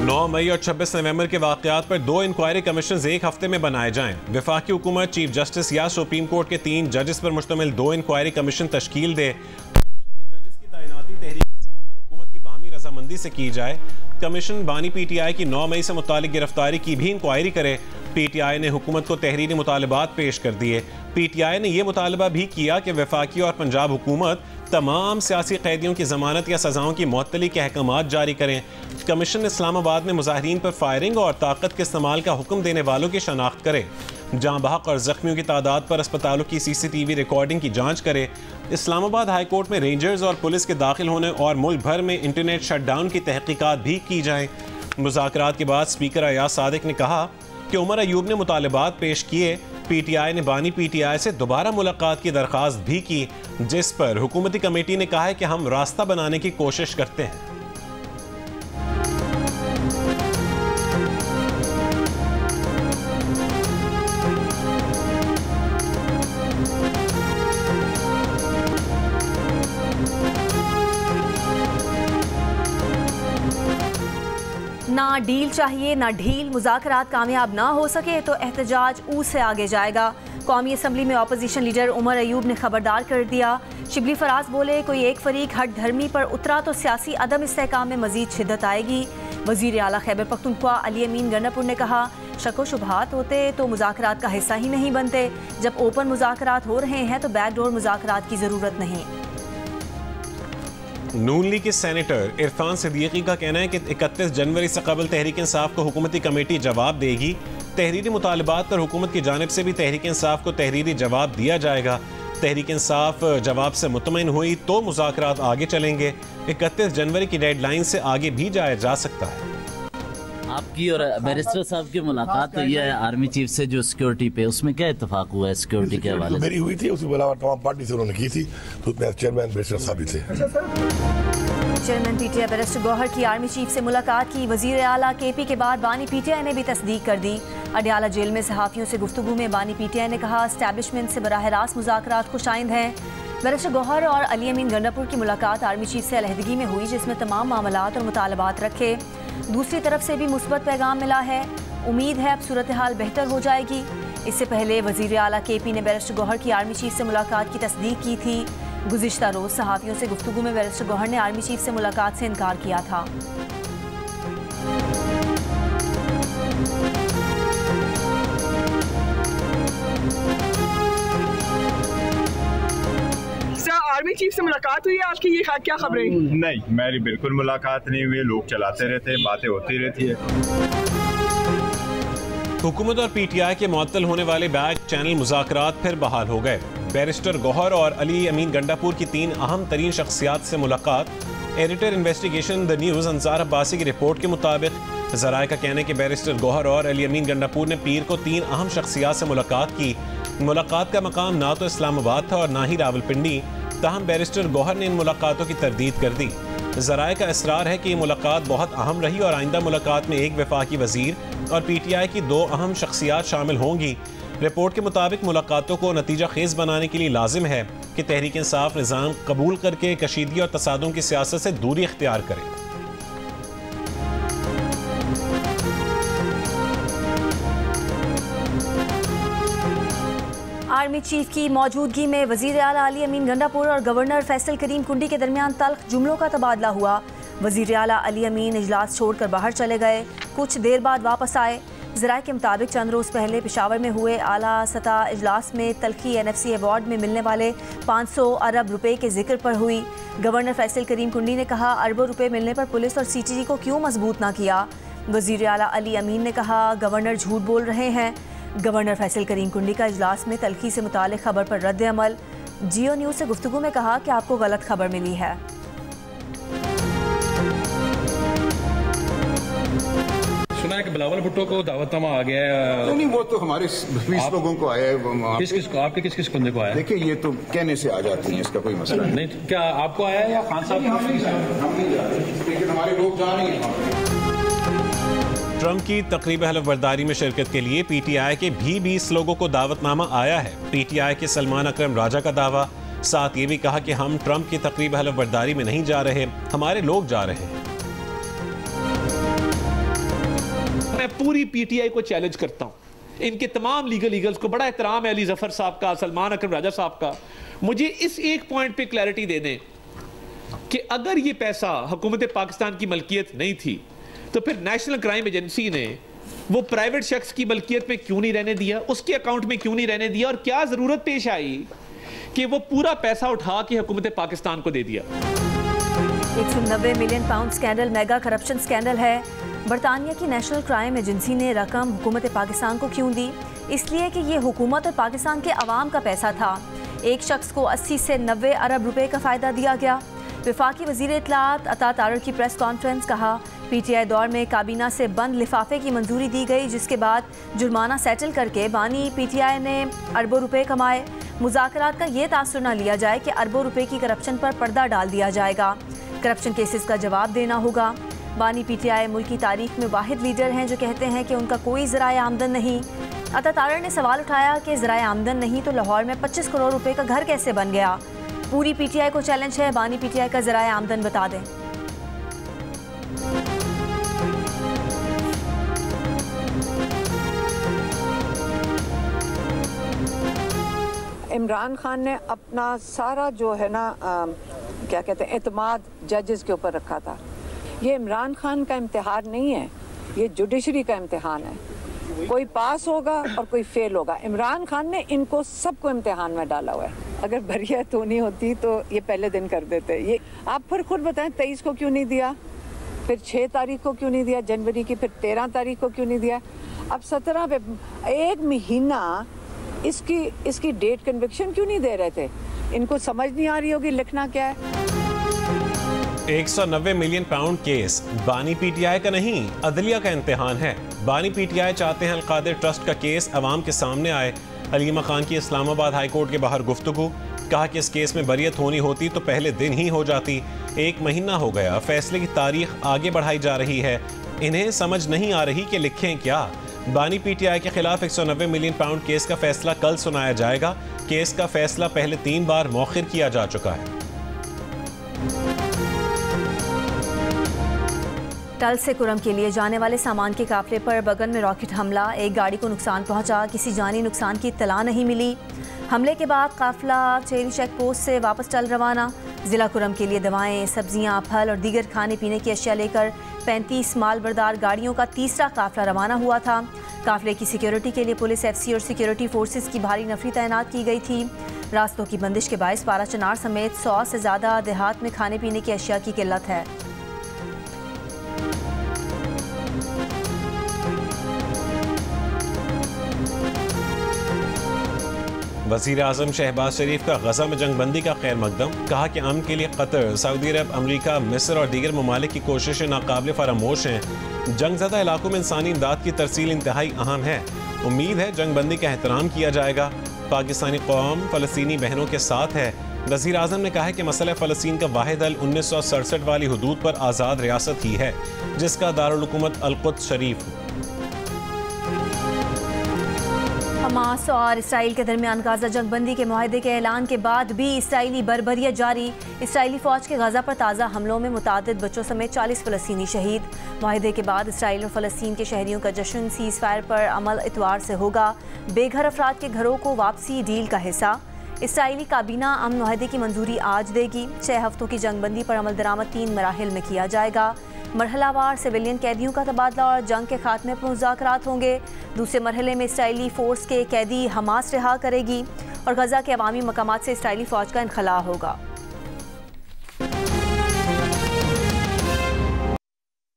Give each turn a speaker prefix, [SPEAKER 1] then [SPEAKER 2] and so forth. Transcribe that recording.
[SPEAKER 1] 9 मई और 26 नवंबर के वाक़यात पर 2 इंक्वायरी कमीशन एक हफ्ते में बनाए जाएं। वफाकी हुकूमत चीफ जस्टिस या सुप्रीम कोर्ट के 3 जजेस पर मुश्तमिल 2 इंक्वायरी कमीशन तश्कील दे। कमीशन के जजेस की तैनाती तहरीक इंसाफ और हुकूमत की बाहमी रजामंदी से की जाए। कमीशन बानी PTI की 9 मई से मुतालिक गिरफ्तारी की भी इंक्वायरी करे। PTI ने हुकूमत को तहरीरी मुतालबात पेश कर दिए। PTI ने यह मुतालबा भी किया कि वफाकी और पंजाब हुकूमत तमाम सियासी कैदियों की जमानत या सजाओं की मुअत्तली के अहकाम जारी करें। कमीशन इस्लामाबाद में मुजाहिरीन पर फायरिंग और ताकत के इस्तेमाल का हुक्म देने वालों की शनाख्त करे। जहां बहक और जख्मियों की तादाद पर अस्पतालों की CCTV रिकॉर्डिंग की जांच करे। इस्लामाबाद हाई कोर्ट में रेंजर्स और पुलिस के दाखिल होने और मुल्क भर में इंटरनेट शटडाउन की तहकीकात भी की जाएं। मुज़ाकरात के बाद स्पीकर अयाज सादिक ने कहा कि उमर अयूब ने मुतालबात पेश किए। PTI ने बानी PTI से दोबारा मुलाकात की दरख्वास्त भी की, जिस पर हुकूमती कमेटी ने कहा है कि हम रास्ता बनाने की कोशिश करते हैं।
[SPEAKER 2] ना डील चाहिए ना ढील। मुज़ाकरात कामयाब ना हो सके तो एहतजाज से आगे जाएगा। कौमी असम्बली में अपोजिशन लीडर उमर अयूब ने खबरदार कर दिया। शिबली फराज बोले, कोई एक फरीक हट धर्मी पर उतरा तो सियासी अदम इस्तेहकाम में मजीद शिद्दत आएगी। वज़ीर आला खैबर पख्तूनख्वा अली अमीन गंडापुर ने कहा, शक व शुबहात होते तो मुज़ाकरात का हिस्सा ही नहीं बनते। जब ओपन मुज़ाकरात हो रहे हैं तो बैकडोर मुज़ाकरात की ज़रूरत नहीं।
[SPEAKER 1] नून लीग के सेनेटर इरफान सिद्दीकी का कहना है कि 31 जनवरी से कबल तहरीक इंसाफ को हुकूमती कमेटी जवाब देगी। तहरीरी मुतालबात पर हुकूमत की जानिब से भी तहरीक इंसाफ को तहरीरी जवाब दिया जाएगा। तहरीक इंसाफ जवाब से मुतमईन हुई तो मुज़ाकरात आगे चलेंगे। 31 जनवरी की डेडलाइन से आगे भी जाया जा सकता है।
[SPEAKER 3] आपकी और बैरिस्टर साहब की मुलाकात हुई है आर्मी चीफ से जो सिक्योरिटी पे, उसमें क्या इत्तेफाक हुआ है सिक्योरिटी के हवाले से?
[SPEAKER 4] मेरी हुई थी, उसके अलावा तमाम पार्टी से उन्होंने की थी, तो चेयरमैन बैरिस्टर साहब भी थे।
[SPEAKER 2] चेयरमैन PTI बैरिस्टर गौहर की आर्मी चीफ से मुलाकात की। वजीर आला KP के बाद बानी PTI ने भी तस्दीक कर दी। अडियाला जेल में सहाफ़ियों से गुफ्तगू में बानी PTI ने कहा, एस्टैब्लिशमेंट से बराह रास्त मुज़ाकरात खुशाइंद हैं। बैरिस्टर गौहर और अली अमीन गंडापुर की मुलाकात आर्मी चीफ से अलहदगी में हुई, जिसमें तमाम मामलात और मुतालबात रखे। दूसरी तरफ से भी मुस्बत पैगाम मिला है। उम्मीद है अब सूरत हाल बेहतर हो जाएगी। इससे पहले वज़ीर आला KP ने बैरिस्टर गौहर की आर्मी चीफ से मुलाकात की तस्दीक की थी। गुज़िश्ता रोज़ सहाफ़ियों से गुफ्तगू में बैरिस्टर गौहर ने आर्मी चीफ से मुलाकात से इनकार किया था।
[SPEAKER 5] आर्मी चीफ से मुलाकात हुई है आपकी, ये क्या खबरें?
[SPEAKER 6] नहीं, मेरी बिल्कुल मुलाकात नहीं हुई। लोग चलाते रहते हैं, बातें होती रहती है।
[SPEAKER 1] हुकूमत और PTI के मुअत्तल होने वाले बैक चैनल मुज़ाकरात फिर बहाल हो गए। बैरिस्टर गौहर और अली अमीन गंडापुर की 3 अहम तरीन शख्सियात से मुलाकात। Editor investigation the news Ansar Abbasi की रिपोर्ट के मुताबिक ज़राए का कहना है कि बैरिस्टर गौहर और अली अमीन गंडापुर ने पीर को 3 अहम शख्सियात से मुलाकात की। मुलाकात का मकाम ना तो इस्लामाबाद था और ना ही रावलपिंडी। ताहम बैरिस्टर गौहर ने इन मुलाकातों की तरदीद कर दी। ज़राए का इसरार है कि ये मुलाकात बहुत अहम रही और आइंदा मुलाकात में एक वफाकी वज़ीर और PTI की 2 अहम शख्सियात शामिल होंगी। रिपोर्ट के मुताबिक मुलाकातों को नतीजा खेज बनाने के लिए लाजिम है कि तहरीक इंसाफ निज़ाम कबूल करके कशीदगी और तसादुम की सियासत से दूरी इख्तियार करे।
[SPEAKER 2] आर्मी चीफ की मौजूदगी में वज़ीर आला अली अमीन गंडापुर और गवर्नर फैसल करीम कुंडी के दरमियान तल्ख जुमलों का तबादला हुआ। वज़ीर आला अली अमीन इजलास छोड़कर बाहर चले गए, कुछ देर बाद वापस आए। ज़राए के मुताबिक चंद रोज़ पहले पेशावर में हुए आला सतह इजलास में तल्खी NFC अवार्ड में मिलने वाले 500 अरब रुपए के जिक्र पर हुई। गवर्नर फैसल करीम कुंडी ने कहा, अरबों रुपए मिलने पर पुलिस और CTG को क्यों मजबूत ना किया। वज़ीर आला अली अमीन ने कहा, गवर्नर झूठ बोल रहे हैं। गवर्नर फैसल करीम कुंडी का इजलास में तल्खी से मुतालिक खबर पर रद्द अमल। जियो न्यूज़ से गुफ्तगू में कहा कि आपको गलत खबर मिली है।
[SPEAKER 7] सुना है कि बिलावल भुट्टो को दावतनामा आ गया है।
[SPEAKER 8] नहीं, वो तो हमारे 20 लोगों को आया है।
[SPEAKER 7] किस को, आपके किस बंदे को आया?
[SPEAKER 8] देखिए, ये तो कहने से आ जाती है, इसका कोई मसला
[SPEAKER 7] नहीं। क्या आपको आया है या खान साहब?
[SPEAKER 8] हम नहीं जा रहे, लेकिन हमारे लोग जा रहे हैं।
[SPEAKER 1] ट्रंप की तकरीब हलफबरदारी में शिरकत के लिए PTI के भी 20 लोगों को दावतनामा आया है। PTI के सलमान अकरम राजा का दावा। साथ ये भी कहा कि हम ट्रंप की तकरीब हलफबरदारी में नहीं जा रहे, हमारे लोग जा रहे हैं।
[SPEAKER 9] मैं पूरी PTI को चैलेंज करता हूँ, इनके तमाम लीगल्स को बड़ा एहतराम है, अली जफर साहब का, सलमान अकरम राजा साहब का, मुझे इस एक पॉइंट पे क्लैरिटी दे दें कि अगर ये पैसा हुकूमत पाकिस्तान की मलकियत नहीं थी तो फिर नेशनल क्राइम एजेंसी ने वो प्राइवेट शख्स की मलकियत में क्यों नहीं रहने दिया, उसके अकाउंट में क्यों नहीं रहने दिया, और क्या जरूरत पेश आई कि वो पूरा पैसा उठा के हुकूमत पाकिस्तान को दे दिया।
[SPEAKER 2] 190 million pound scandal mega corruption scandal है। बरतानिया की नेशनल क्राइम एजेंसी ने रकम हुकूमत पाकिस्तान को क्यों दी? इसलिए कि ये हुकूमत और पाकिस्तान के अवाम का पैसा था। एक शख्स को 80 से 90 अरब रुपए का फ़ायदा दिया गया। वफाकी वज़ीर इत्तलात अता तारर की प्रेस कॉन्फ्रेंस, कहा PTI दौर में काबीना से बंद लिफाफे की मंजूरी दी गई, जिसके बाद जुर्माना सेटल करके बानी PTI ने अरबों रुपए कमाए। मुज़ाकरात का ये तासुर न लिया जाए कि अरबों रुपए की करप्शन पर पर्दा डाल दिया जाएगा। करप्शन केसेस का जवाब देना होगा। बानी PTI मुल्क की तारीख में वाहिद लीडर हैं जो कहते हैं कि उनका कोई ज़राए आमदन नहीं। अता तारर ने सवाल उठाया कि ज़राए आमदन नहीं तो लाहौर में 25 करोड़ रुपए का घर कैसे बन गया? पूरी PTI को चैलेंज है, बानी PTI का ज़राए आमदन बता दें।
[SPEAKER 10] इमरान खान ने अपना सारा जो है ना क्या कहते हैं एतमाद जजेस के ऊपर रखा था। ये इमरान खान का इम्तिहान नहीं है, ये जुडिशरी का इम्तिहान है। कोई पास होगा और कोई फेल होगा। इमरान खान ने इनको सबको इम्तिहान में डाला हुआ है। अगर बरियत होनी होती तो ये पहले दिन कर देते। ये आप फिर खुद बताएं, 23 को क्यों नहीं दिया, फिर 6 तारीख को क्यों नहीं दिया जनवरी की, फिर 13 तारीख को क्यों नहीं दिया, अब 17 पे 1 महीना इसकी डेट कन्विक्शन क्यों नहीं दे रहे थे? इनको समझ नहीं आ रही होगी लिखना क्या है।
[SPEAKER 1] 190 मिलियन पाउंड केस बानी PTI का नहीं, अदलिया का इम्तिहान है। बानी PTI चाहते हैं अलकादिर ट्रस्ट का केस अवाम के सामने आए। हलीमा खान की इस्लामाबाद हाई कोर्ट के बाहर गुफ्तगू, कहा कि इस केस में बरियत होनी होती तो पहले दिन ही हो जाती। 1 महीना हो गया, फैसले की तारीख आगे बढ़ाई जा रही है। इन्हें समझ नहीं आ रही कि लिखें क्या। बानी PTI के खिलाफ 190 मिलियन पाउंड केस का फैसला कल सुनाया जाएगा। केस का फैसला पहले 3 बार मौखिर किया जा चुका है।
[SPEAKER 2] टल से कुरम के लिए जाने वाले सामान के काफिले पर बगन में रॉकेट हमला, एक गाड़ी को नुकसान पहुंचा, किसी जानी नुकसान की इत्तला नहीं मिली। हमले के बाद काफिला चेरी चेक पोस्ट से वापस चल रवाना। जिला कुरम के लिए दवाएं, सब्जियां, फल और दीगर खाने पीने की अशिया लेकर 35 मालबरदार गाड़ियों का तीसरा काफिला रवाना हुआ था। काफिले की सिक्योरिटी के लिए पुलिस, FC और सिक्योरिटी फोर्सेस की भारी नफरी तैनात की गई थी। रास्तों की बंदिश के बायस पारा चनार समेत 100 से ज़्यादा देहात में खाने पीने की अशिया की किल्लत है।
[SPEAKER 1] वज़ीर आज़म शहबाज शरीफ का गज़ा में जंगबंदी का खैर मकदम, कहा कि अमन के लिए कतर, सऊदी अरब, अमरीका, मिस्र और दीगर ममालिक की कोशिशें नाकाबिल फरामोश हैं। जंगज़दा इलाकों में इंसानी इमदाद की तरसील इंतहाई अहम है। उम्मीद है जंगबंदी का एहतराम किया जाएगा। पाकिस्तानी कौम फ़लस्तीनी बहनों के साथ है। वज़ीर आज़म ने कहा है कि मसला फ़लस्तीन का वाहिद हल 1967 वाली हुदूद पर आज़ाद रियासत ही है, जिसका दारुल हुकूमत अल-कुद्स शरीफ हो।
[SPEAKER 2] हमास और इसराइल के दरमियान गाजा जंगबंदी के मुआहदे के ऐलान के बाद भी इसराइली बर्बरियत जारी। इसराइली फ़ौज के गाजा पर ताज़ा हमलों में मुतादिद बच्चों समेत 40 फ़लस्तीनी शहीद। मुआहदे के बाद इसराइल और फ़लस्तीन के शहरियों का जश्न, सीज़ फायर पर अमल इतवार से होगा। बेघर अफराद के घरों को वापसी डील का हिस्सा। इसराइली काबीना अमन मुआहदे की मंजूरी आज देगी। 6 हफ्तों की जंगबंदी पर अमल दरामद 3 मराहिल में किया जाएगा। मरहलावार सिविलियन कैदियों का तबादला और जंग के खात्मे पर मुज़ाकरात होंगे। दूसरे मरहले में इसराइली फ़ोर्स के कैदी हमास रिहा करेगी और गज़ा के अवामी मकामात से इसराइली फ़ौज का इनखला होगा।